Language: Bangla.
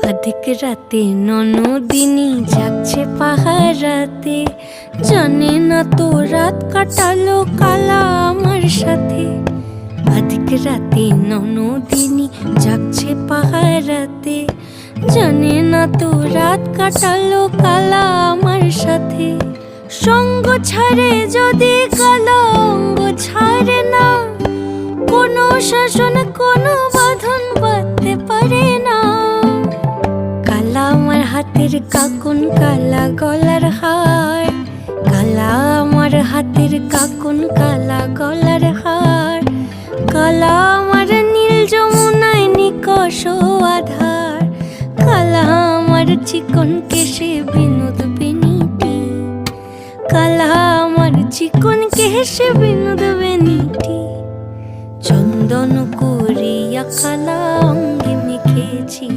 অধিক রাতে ননদিনী যাচ্ছে পাহারাতে, জানে না তো রাত কাটালো কালা আমার সাথে। অধিক রাতে ননদিনী যাচ্ছে পাহারাতে, জানে না তো রাত কাটালো কালা আমার সাথে। সঙ্গ ছাড়ে যদি কালা অঙ্গ ছাড়ে না, কোনো শাসন কোনো বাঁধন বাঁধতে পারে না। কালা আমার হাতের কাকুন কালা গলার হার, কালা আমার হাতের কাকুন কালা গলার হার। কালা আমার নীল যমুনায় নিকষ আধার, কালা আমার চিকন কেশে বিনোদ বেনিটি, কালা আমার চিকন কেশে বিনোদ বেনিটি। চন্দন করিয়া কালা অঙ্গে মেখেছি।